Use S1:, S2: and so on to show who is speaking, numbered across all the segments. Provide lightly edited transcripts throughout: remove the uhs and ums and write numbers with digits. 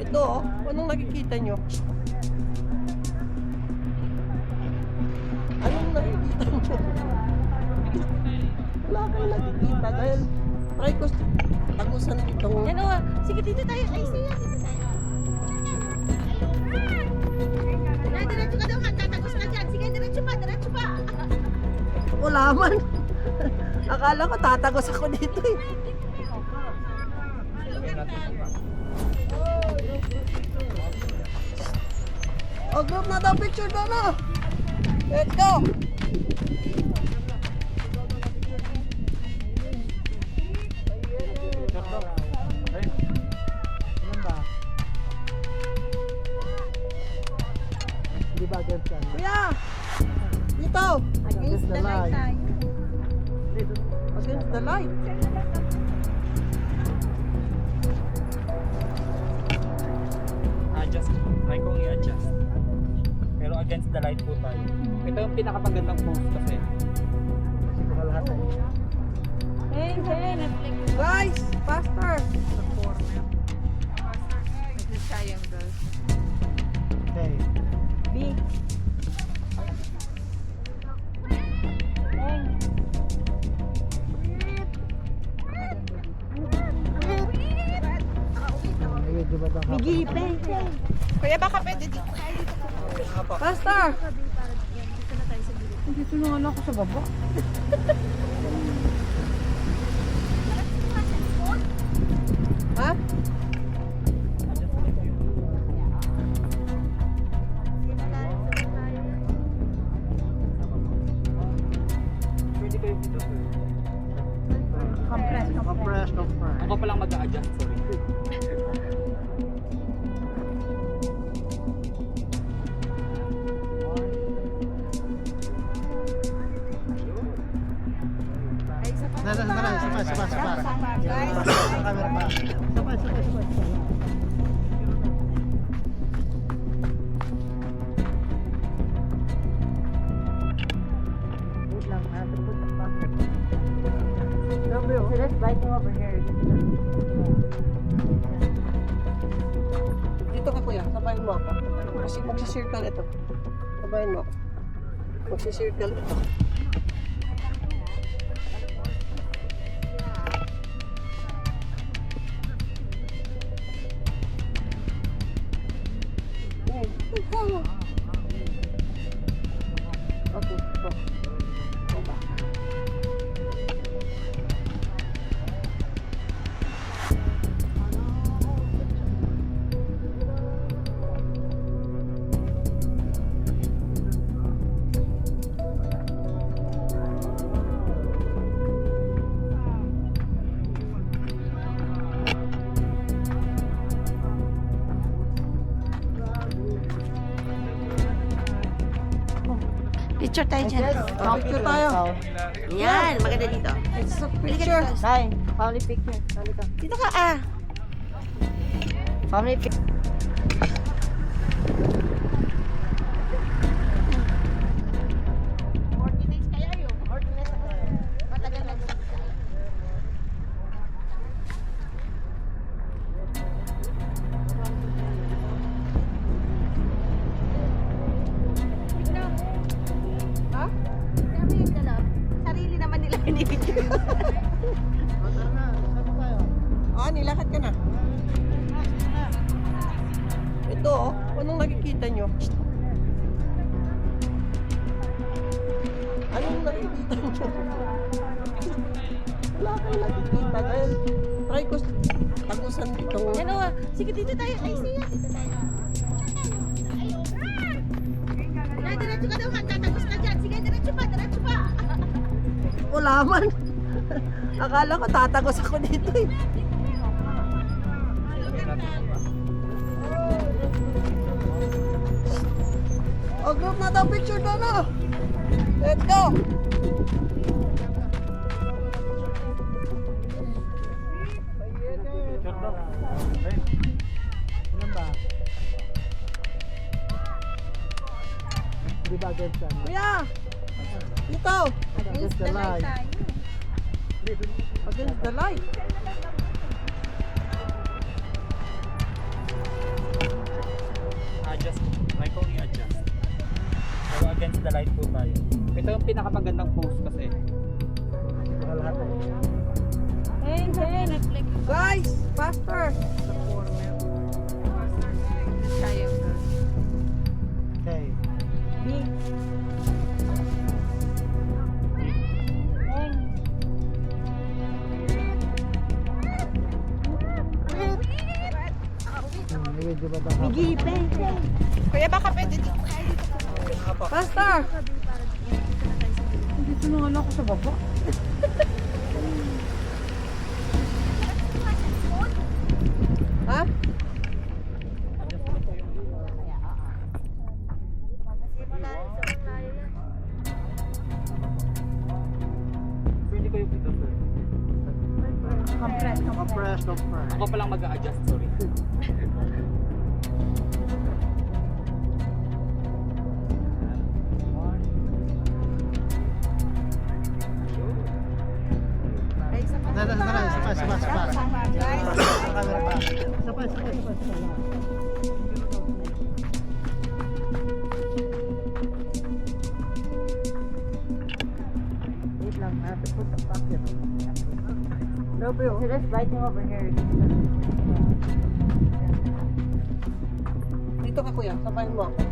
S1: Ito oh, anong nakikita nyo? Anong nakikita nyo? Wala kang nakikita dahil try ko tagusan itong...
S2: Yan o, sige dito tayo. Ay, siya, dito tayo. Diretso ka daw, tatagos ka dyan. Sige, diretso pa, diretso pa.
S1: Wala man. Akala ko tatagos ako dito eh. Oh, group na daw picture doon oh. Let's go. Kuya! Dito!
S2: Against the light tayo.
S1: Against the light.
S3: Adjust. Try kong i-adjust. Pero against the light po tayo. Ito yung pinakamagandang pose kasi.
S2: Hey, Netflix.
S1: Guys! Faster!
S3: Okay.
S2: B. Bigipe. Kuya, baka pwede dito.
S1: Faster!
S2: Dito na nga ako sa baba.
S1: Ha?
S3: Pwede kayo dito.
S2: Compress.
S3: Ako pa lang mag-a-adjust. Sorry.
S2: So let's lighting over here.
S1: Dito ka kuya, sabayin mo ako. Kasi magsisircle ito. Sabayin mo ako. Magsisircle ito. Okay, go. Go back.
S2: Picture tayo dyan.
S1: Picture tayo.
S2: Yan, maganda dito.
S1: It's a picture.
S4: Tay, family picture. Halika.
S2: Dito ka ah.
S4: Family picture.
S2: Ordinance kaya yun. Ordinance ako. Matagal na.
S1: Ha?
S2: Dami yung dala. Sarili naman nila pinipicture.
S1: Ah, nilakad ka na. Ito oh, anong nakikita nyo? Anong nakikita nyo? Wala kang nakikita dahil try ko tagusan itong...
S2: Yan o, sige dito tayo. Ay, siya, dito tayo. Diretso ka daw, tatagos ka dyan. Sige, diretso pa, diretso pa.
S1: Wala man. Akala ko tatagos ako dito eh. Oh, group na daw picture doon oh. Let's go. Kuya! Dito!
S2: Against the light tayo.
S1: Against the light.
S3: against the light po tayo. Ito yung pinakamagandang pose kasi. Lahat.
S1: Guys, faster!
S3: Okay.
S2: Kuya, baka pwede dito.
S1: Faster!
S4: Dito na nga lang ako sa baba.
S1: Ha?
S3: Pwede kayo dito, sir.
S4: Compress.
S3: Ako palang mag-a-adjust, sorry.
S4: Wait lang, I have to put the bucket.
S1: No, bro.
S4: So there's lighting over here.
S1: Dito ka kuya, sabayin mo ako.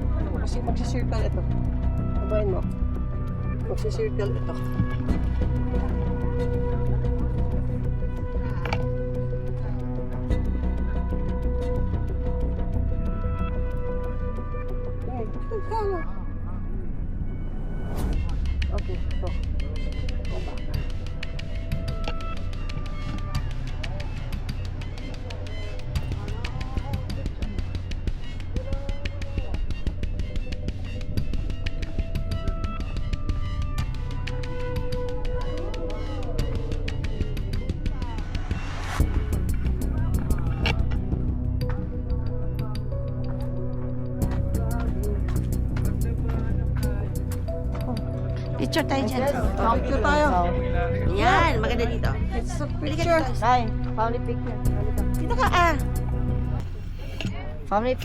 S1: Kasi magsisircle ito. Sabayin mo. Magsisircle ito. Okay, so. Go back.
S2: Picture tayo dyan.
S1: Picture tayo.
S2: Yan, maganda dito.
S1: It's a
S2: Pili ka
S1: picture.
S2: dito.
S4: Nay, family picture. Halika.
S2: Dito ka, ah.
S4: Family picture.